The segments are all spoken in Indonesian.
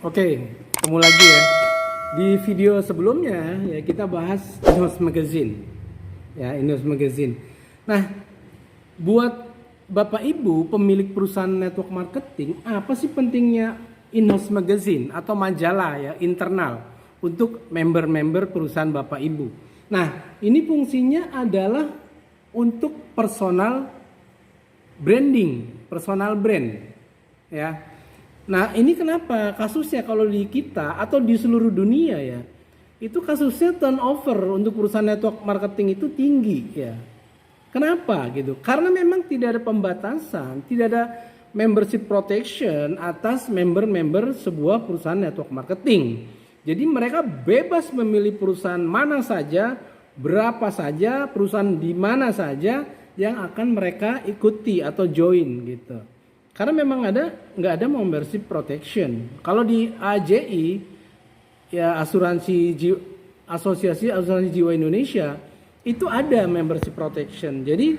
Oke, ketemu lagi ya. Di video sebelumnya ya kita bahas Inhouse Magazine. Ya, Inhouse Magazine. Nah, buat Bapak Ibu pemilik perusahaan network marketing, apa sih pentingnya Inhouse Magazine atau majalah ya internal untuk member-member perusahaan Bapak Ibu? Nah, ini fungsinya adalah untuk personal branding, personal brand ya. Nah, ini kenapa kasusnya kalau di kita atau di seluruh dunia ya, itu kasusnya turnover untuk perusahaan network marketing itu tinggi ya. Kenapa gitu? Karena memang tidak ada pembatasan, tidak ada membership protection atas member-member sebuah perusahaan network marketing. Jadi mereka bebas memilih perusahaan mana saja, berapa saja, perusahaan di mana saja yang akan mereka ikuti atau join gitu. Karena memang nggak ada membership protection. Kalau di AJI ya Asosiasi Asuransi Jiwa Indonesia itu ada membership protection. Jadi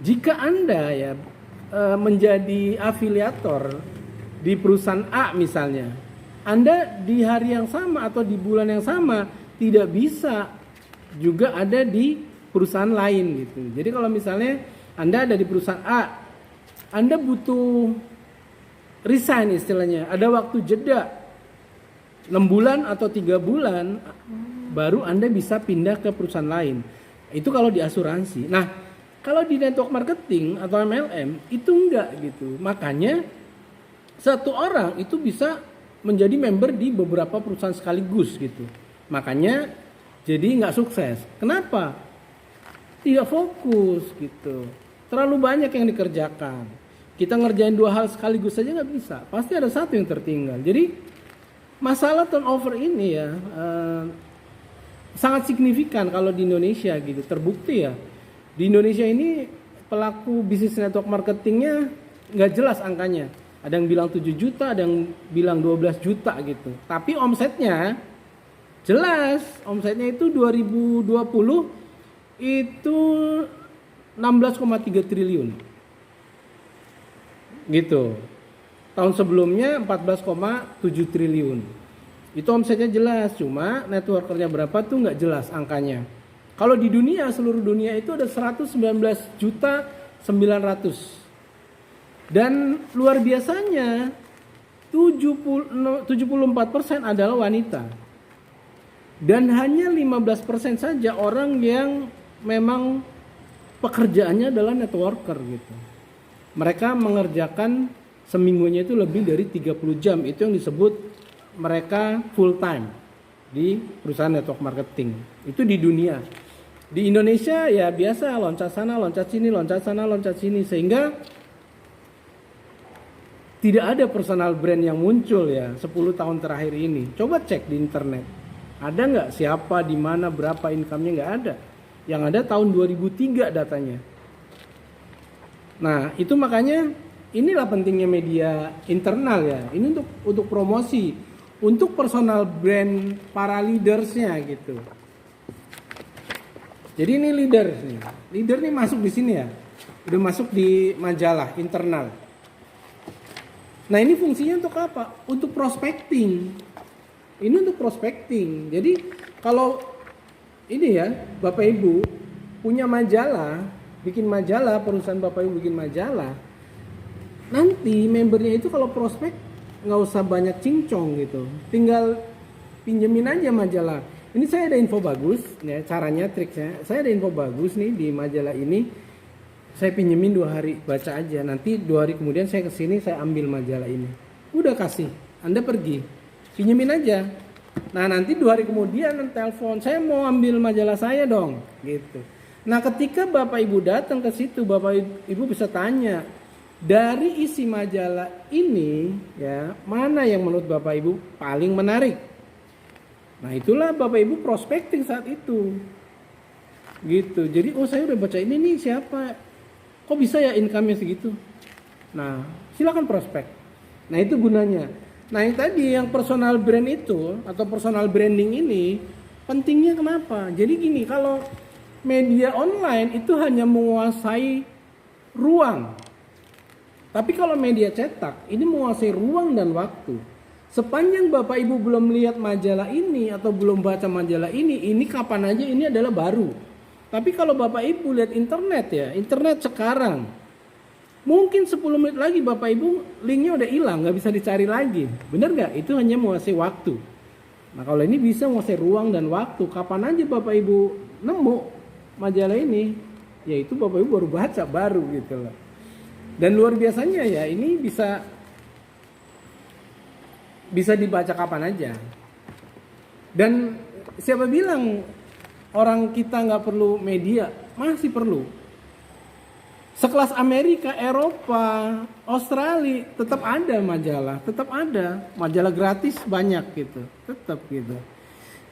jika Anda ya menjadi afiliator di perusahaan A misalnya, Anda di hari yang sama atau di bulan yang sama tidak bisa juga ada di perusahaan lain gitu. Jadi kalau misalnya Anda ada di perusahaan A, Anda butuh resign istilahnya, ada waktu jeda 6 bulan atau 3 bulan baru Anda bisa pindah ke perusahaan lain. Itu kalau di asuransi. Nah, kalau di network marketing atau MLM itu enggak gitu. Makanya satu orang itu bisa menjadi member di beberapa perusahaan sekaligus gitu. Makanya jadi nggak sukses. Kenapa? Tidak fokus gitu. Terlalu banyak yang dikerjakan. Kita ngerjain 2 hal sekaligus saja nggak bisa. Pasti ada satu yang tertinggal. Jadi masalah turnover ini ya sangat signifikan kalau di Indonesia gitu. Terbukti ya. Di Indonesia ini pelaku bisnis network marketingnya nggak jelas angkanya. Ada yang bilang 7 juta, ada yang bilang 12 juta gitu. Tapi omsetnya jelas. Omsetnya itu 2020 itu 16,3 triliun. Gitu. Tahun sebelumnya 14,7 triliun. Itu omsetnya jelas, cuma networkernya berapa tuh nggak jelas angkanya. Kalau di dunia, seluruh dunia itu ada 119 juta 900. Dan luar biasanya 74% adalah wanita. Dan hanya 15% saja orang yang memang pekerjaannya adalah networker gitu. Mereka mengerjakan seminggunya itu lebih dari 30 jam. Itu yang disebut mereka full time di perusahaan network marketing. Itu di dunia. Di Indonesia ya biasa loncat sana, loncat sini, loncat sana, loncat sini. Sehingga tidak ada personal brand yang muncul ya 10 tahun terakhir ini. Coba cek di internet. Ada nggak siapa, di mana, berapa income-nya, nggak ada. Yang ada tahun 2003 datanya. Nah, itu makanya inilah pentingnya media internal ya. Ini untuk promosi, untuk personal brand para leadersnya gitu. Jadi ini leader nih. Leader nih masuk di sini ya. Udah masuk di majalah internal. Nah, ini fungsinya untuk apa? Untuk prospecting. Ini untuk prospecting. Jadi kalau ini ya, Bapak Ibu punya majalah, bikin majalah, perusahaan Bapak Ibu bikin majalah, nanti membernya itu kalau prospek nggak usah banyak cincong gitu, tinggal pinjemin aja majalah. Ini saya ada info bagus ya, caranya, triknya. Saya ada info bagus nih di majalah ini, saya pinjemin 2 hari baca aja, nanti 2 hari kemudian saya kesini, saya ambil majalah ini, udah kasih, Anda pergi pinjemin aja. Nah, nanti 2 hari kemudian telepon, saya mau ambil majalah saya dong gitu. Nah, ketika Bapak Ibu datang ke situ, Bapak Ibu bisa tanya, dari isi majalah ini ya, mana yang menurut Bapak Ibu paling menarik? Nah, itulah Bapak Ibu prospecting saat itu. Gitu. Jadi, oh saya udah baca ini nih, siapa? Kok bisa ya income-nya segitu? Nah, silakan prospek. Nah, itu gunanya. Nah, yang tadi yang personal brand itu atau personal branding ini pentingnya kenapa? Jadi gini, kalau media online itu hanya menguasai ruang. Tapi kalau media cetak ini menguasai ruang dan waktu. Sepanjang Bapak Ibu belum lihat majalah ini atau belum baca majalah ini kapan aja ini adalah baru. Tapi kalau Bapak Ibu lihat internet ya, internet sekarang, mungkin 10 menit lagi Bapak Ibu linknya udah hilang, nggak bisa dicari lagi. Bener nggak? Itu hanya menguasai waktu. Nah kalau ini bisa menguasai ruang dan waktu. Kapan aja Bapak Ibu nemu majalah ini, ya itu Bapak Ibu baru baca, baru gitu loh. Dan luar biasanya ya, ini bisa dibaca kapan aja. Dan siapa bilang orang kita nggak perlu media? Masih perlu. Sekelas Amerika, Eropa, Australia tetap ada majalah, tetap ada majalah gratis banyak gitu, tetap gitu.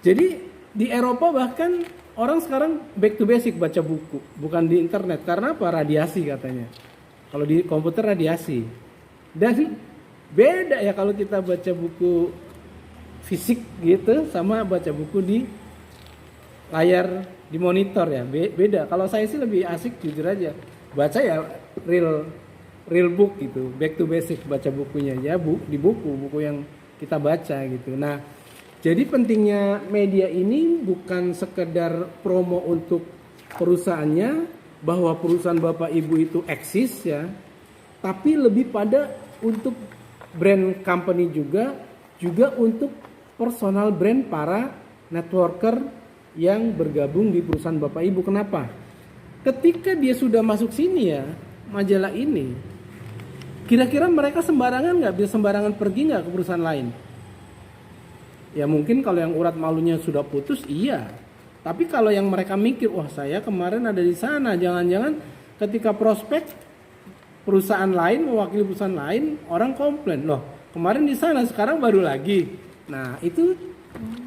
Jadi di Eropa bahkan orang sekarang back to basic baca buku, bukan di internet. Karena apa? Radiasi katanya. Kalau di komputer radiasi. Dan beda ya kalau kita baca buku fisik gitu sama baca buku di layar di monitor ya. Beda. Kalau saya sih lebih asik jujur aja baca ya real book gitu, back to basic baca bukunya ya, di buku yang kita baca gitu. Nah, jadi pentingnya media ini bukan sekedar promo untuk perusahaannya, bahwa perusahaan Bapak Ibu itu eksis ya, tapi lebih pada untuk brand company juga untuk personal brand para networker yang bergabung di perusahaan Bapak Ibu. Kenapa? Ketika dia sudah masuk sini ya, majalah ini, kira-kira mereka sembarangan nggak? Bisa sembarangan pergi nggak ke perusahaan lain? Ya mungkin kalau yang urat malunya sudah putus, iya. Tapi kalau yang mereka mikir, wah saya kemarin ada di sana, jangan-jangan ketika prospek perusahaan lain, mewakili perusahaan lain, orang komplain, loh kemarin di sana, sekarang baru lagi. Nah itu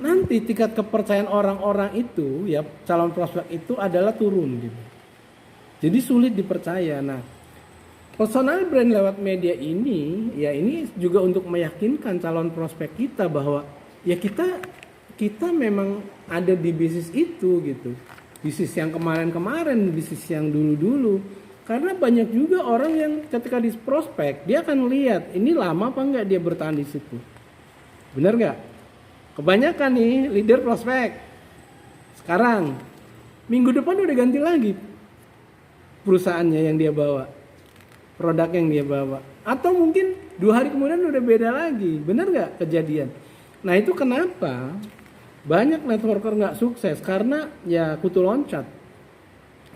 nanti tingkat kepercayaan orang-orang itu, ya calon prospek itu adalah turun gitu. Jadi sulit dipercaya. Nah personal brand lewat media ini, ya ini juga untuk meyakinkan calon prospek kita bahwa ya kita memang ada di bisnis itu gitu. Bisnis yang kemarin-kemarin, bisnis yang dulu-dulu. Karena banyak juga orang yang ketika di prospek, dia akan lihat ini lama apa enggak dia bertahan di situ. Benar nggak? Kebanyakan nih leader prospek. Sekarang, minggu depan udah ganti lagi perusahaannya yang dia bawa. Produk yang dia bawa. Atau mungkin 2 hari kemudian udah beda lagi. Benar nggak kejadian? Nah itu kenapa banyak networker nggak sukses? Karena ya kutu loncat.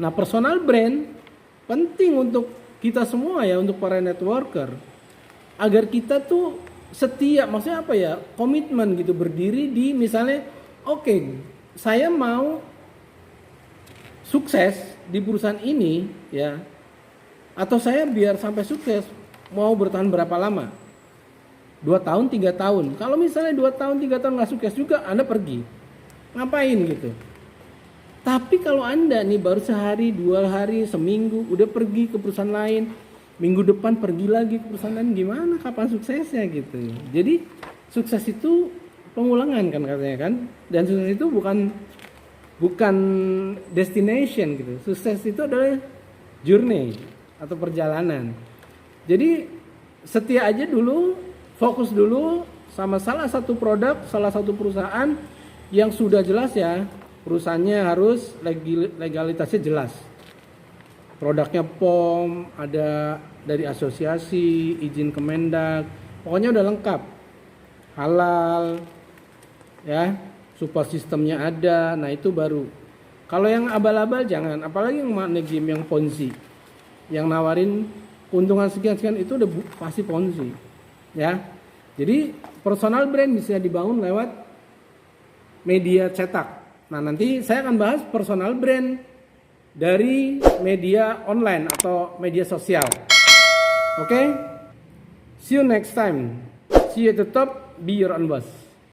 Nah personal brand penting untuk kita semua ya, untuk para networker, agar kita tuh setia, maksudnya apa ya, komitmen gitu, berdiri di misalnya oke, saya mau sukses di perusahaan ini ya, atau saya biar sampai sukses mau bertahan berapa lama, 2 tahun 3 tahun. Kalau misalnya 2 tahun 3 tahun nggak sukses juga, Anda pergi ngapain gitu. Tapi kalau Anda nih baru sehari, 2 hari, seminggu udah pergi ke perusahaan lain, minggu depan pergi lagi ke perusahaan lain, gimana kapan suksesnya gitu. Jadi sukses itu pengulangan kan katanya kan, dan sukses itu bukan destination gitu. Sukses itu adalah journey atau perjalanan. Jadi setia aja dulu, fokus dulu sama salah satu produk, salah satu perusahaan yang sudah jelas ya. Perusahaannya harus legalitasnya jelas. Produknya POM, ada dari asosiasi, izin Kemendak, pokoknya udah lengkap. Halal, ya, support sistemnya ada, nah itu baru. Kalau yang abal-abal jangan, apalagi yang money game, yang ponzi, yang nawarin keuntungan sekian-sekian itu udah pasti ponzi, ya. Jadi personal brand bisa dibangun lewat media cetak. Nah nanti saya akan bahas personal brand dari media online atau media sosial. Oke? See you next time. See you at the top. Be your own boss.